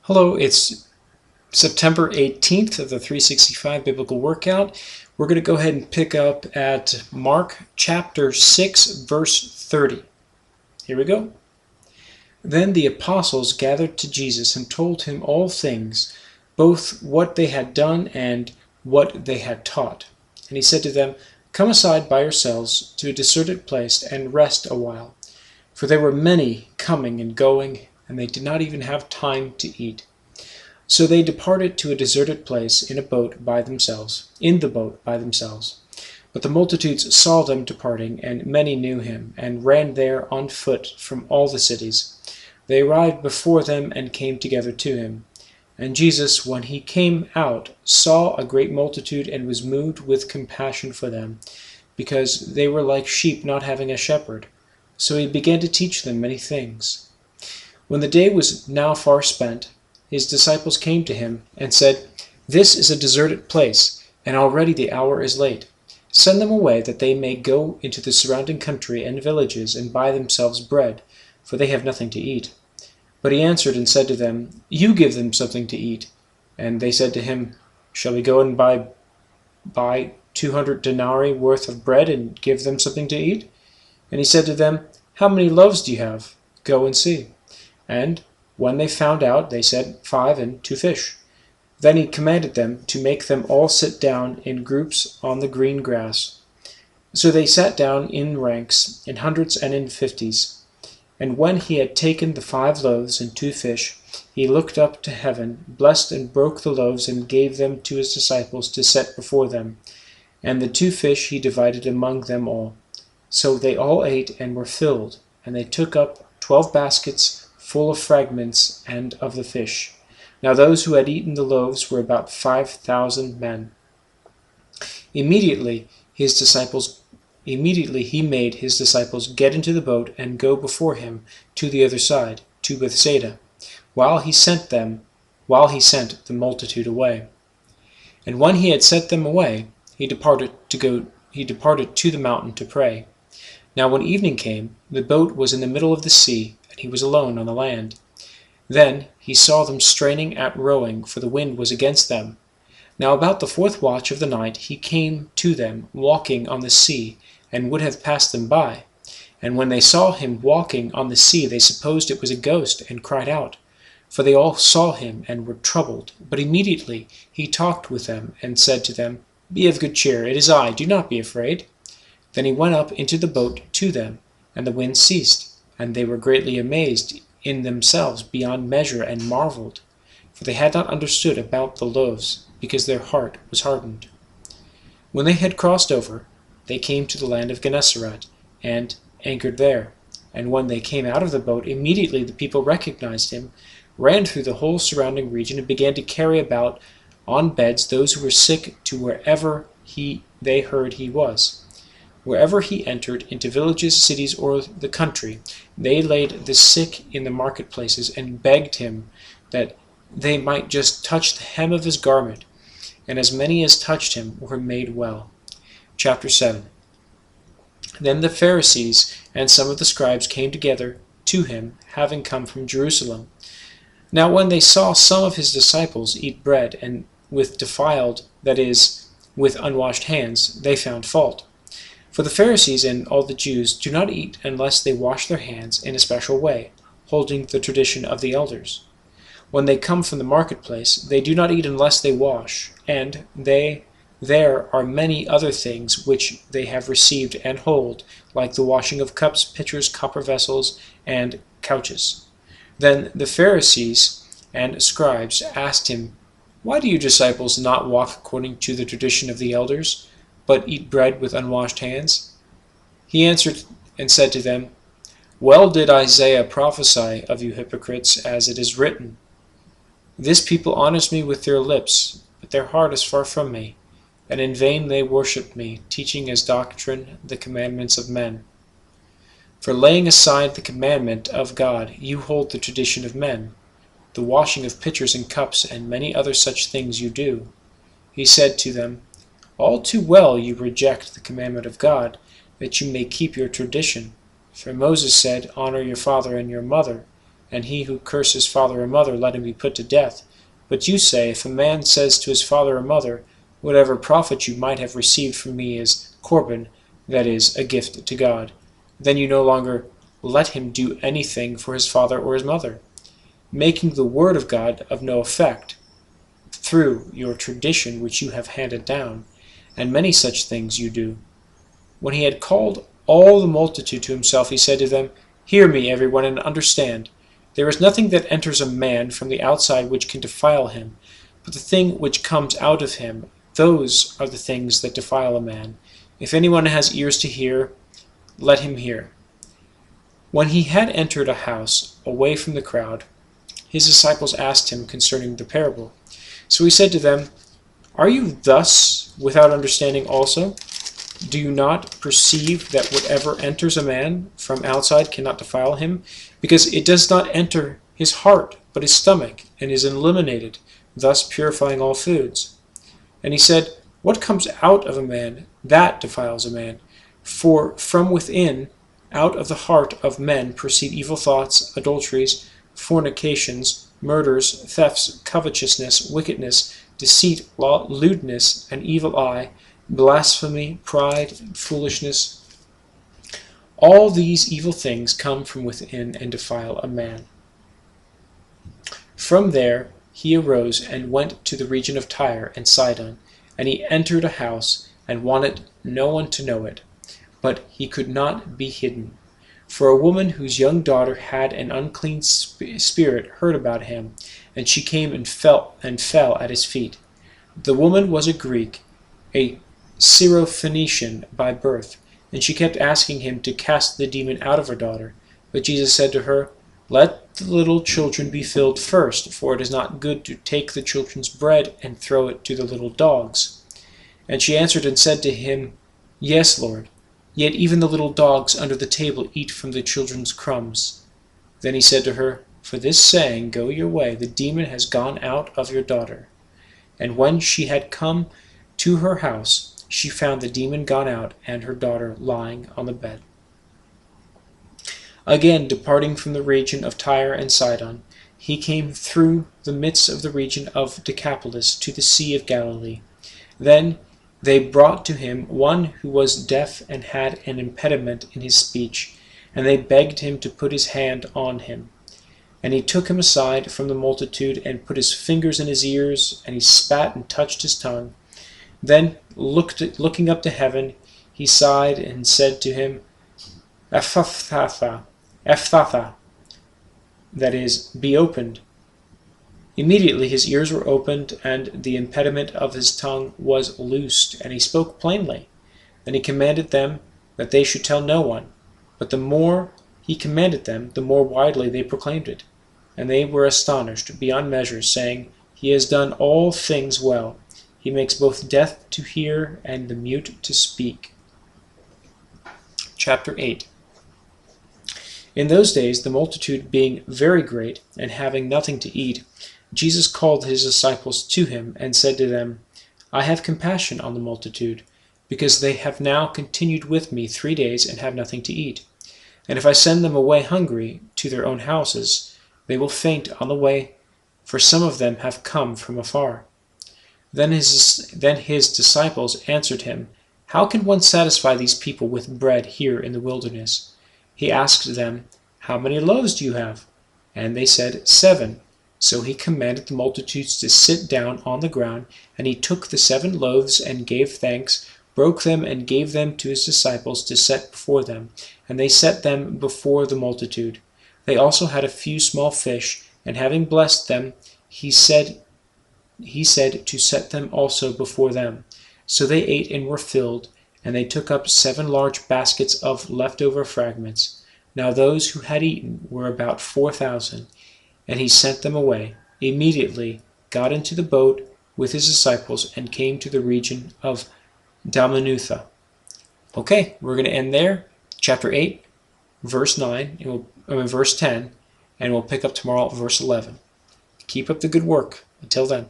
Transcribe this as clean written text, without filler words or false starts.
Hello, it's September 18th of the 365 Biblical Workout. We're going to go ahead and pick up at Mark chapter 6, verse 30. Here we go. Then the apostles gathered to Jesus and told him all things, both what they had done and what they had taught. And he said to them, "Come aside by yourselves to a deserted place and rest a while." For there were many coming and going, and they did not even have time to eat. So they departed to a deserted place in the boat by themselves. But the multitudes saw them departing, and many knew him, and ran there on foot from all the cities. They arrived before them and came together to him. And Jesus, when he came out, saw a great multitude, and was moved with compassion for them, because they were like sheep not having a shepherd. So he began to teach them many things. When the day was now far spent, his disciples came to him and said, "This is a deserted place, and already the hour is late. Send them away, that they may go into the surrounding country and villages and buy themselves bread, for they have nothing to eat." But he answered and said to them, "You give them something to eat." And they said to him, "Shall we go and buy 200 denarii worth of bread and give them something to eat?" And he said to them, "How many loaves do you have? Go and see." And when they found out, they said, 5 and 2 fish. Then he commanded them to make them all sit down in groups on the green grass. So they sat down in ranks, in hundreds and in fifties. And when he had taken the 5 loaves and 2 fish, he looked up to heaven, blessed and broke the loaves, and gave them to his disciples to set before them. And the 2 fish he divided among them all. So they all ate and were filled, and they took up 12 baskets full of fragments and of the fish. Now those who had eaten the loaves were about 5,000 men. Immediately he made his disciples get into the boat and go before him to the other side, to Bethsaida, while he sent the multitude away. And when he had sent them away, he departed to the mountain to pray. Now when evening came, the boat was in the middle of the sea, and he was alone on the land. Then he saw them straining at rowing, for the wind was against them. Now about the 4th watch of the night he came to them, walking on the sea, and would have passed them by. And when they saw him walking on the sea, they supposed it was a ghost, and cried out. For they all saw him, and were troubled. But immediately he talked with them, and said to them, "Be of good cheer, it is I, do not be afraid." Then he went up into the boat to them, and the wind ceased. And they were greatly amazed in themselves beyond measure, and marveled, for they had not understood about the loaves, because their heart was hardened. When they had crossed over, they came to the land of Gennesaret, and anchored there. And when they came out of the boat, immediately the people recognized him, ran through the whole surrounding region, and began to carry about on beds those who were sick to wherever they heard he was. Wherever he entered, into villages, cities, or the country, they laid the sick in the marketplaces, and begged him that they might just touch the hem of his garment. And as many as touched him were made well. Chapter 7. Then the Pharisees and some of the scribes came together to him, having come from Jerusalem. Now when they saw some of his disciples eat bread and with defiled, that is, with unwashed hands, they found fault. For the Pharisees and all the Jews do not eat unless they wash their hands in a special way, holding the tradition of the elders. When they come from the marketplace, they do not eat unless they wash, and there are many other things which they have received and hold, like the washing of cups, pitchers, copper vessels, and couches. Then the Pharisees and scribes asked him, "Why do your disciples not walk according to the tradition of the elders, but eat bread with unwashed hands?" He answered and said to them, "Well did Isaiah prophesy of you hypocrites, as it is written, 'This people honors me with their lips, but their heart is far from me, and in vain they worship me, teaching as doctrine the commandments of men.' For laying aside the commandment of God, you hold the tradition of men. The washing of pitchers and cups, and many other such things you do." He said to them, "All too well you reject the commandment of God, that you may keep your tradition. For Moses said, 'Honor your father and your mother,' and he who curses father or mother, let him be put to death. But you say, if a man says to his father or mother, whatever profit you might have received from me is Corban, that is, a gift to God, then you no longer let him do anything for his father or his mother, making the word of God of no effect, through your tradition which you have handed down, and many such things you do. When he had called all the multitude to himself, he said to them, Hear me, everyone, and understand. There is nothing that enters a man from the outside which can defile him, but the thing which comes out of him, those are the things that defile a man. If anyone has ears to hear, let him hear. When he had entered a house, away from the crowd, his disciples asked him concerning the parable. So he said to them, Are you thus without understanding also? Do you not perceive that whatever enters a man from outside cannot defile him? Because it does not enter his heart, but his stomach, and is eliminated, thus purifying all foods. And he said, What comes out of a man, that defiles a man. For from within, out of the heart of men proceed evil thoughts, adulteries, fornications, murders, thefts, covetousness, wickedness, deceit, lewdness, an evil eye, blasphemy, pride, and foolishness. All these evil things come from within and defile a man. From there he arose and went to the region of Tyre and Sidon, and he entered a house and wanted no one to know it, but he could not be hidden. For a woman whose young daughter had an unclean spirit heard about him, and she came and fell at his feet. The woman was a Greek, a Syrophoenician by birth, and she kept asking him to cast the demon out of her daughter. But Jesus said to her, Let the little children be filled first, for it is not good to take the children's bread and throw it to the little dogs. And she answered and said to him, Yes, Lord, yet even the little dogs under the table eat from the children's crumbs. Then he said to her, For this saying, go your way, the demon has gone out of your daughter. And when she had come to her house, she found the demon gone out, and her daughter lying on the bed. Again, departing from the region of Tyre and Sidon, he came through the midst of the region of Decapolis to the Sea of Galilee. Then they brought to him one who was deaf and had an impediment in his speech, and they begged him to put his hand on him. And he took him aside from the multitude, and put his fingers in his ears, and he spat and touched his tongue. Then, looking up to heaven, he sighed and said to him, Ephphatha, that is, be opened. Immediately his ears were opened, and the impediment of his tongue was loosed, and he spoke plainly. Then he commanded them that they should tell no one. But the more he commanded them, the more widely they proclaimed it. And they were astonished beyond measure, saying, He has done all things well. He makes both deaf to hear and the mute to speak. Chapter 8. In those days, the multitude being very great, and having nothing to eat, Jesus called his disciples to him, and said to them, I have compassion on the multitude, because they have now continued with me 3 days, and have nothing to eat. And if I send them away hungry to their own houses, they will faint on the way, for some of them have come from afar. Then his disciples answered him, How can one satisfy these people with bread here in the wilderness? He asked them, How many loaves do you have? And they said, 7. So he commanded the multitudes to sit down on the ground, and he took the 7 loaves and gave thanks, broke them and gave them to his disciples to set before them, and they set them before the multitude. They also had a few small fish, and having blessed them, he said to set them also before them. So they ate and were filled, and they took up 7 large baskets of leftover fragments. Now those who had eaten were about 4,000, and he sent them away. Immediately got into the boat with his disciples and came to the region of Dalmanutha. Okay, we're going to end there. Chapter 8, verse 9, verse 10, and we'll pick up tomorrow at verse 11. Keep up the good work. Until then.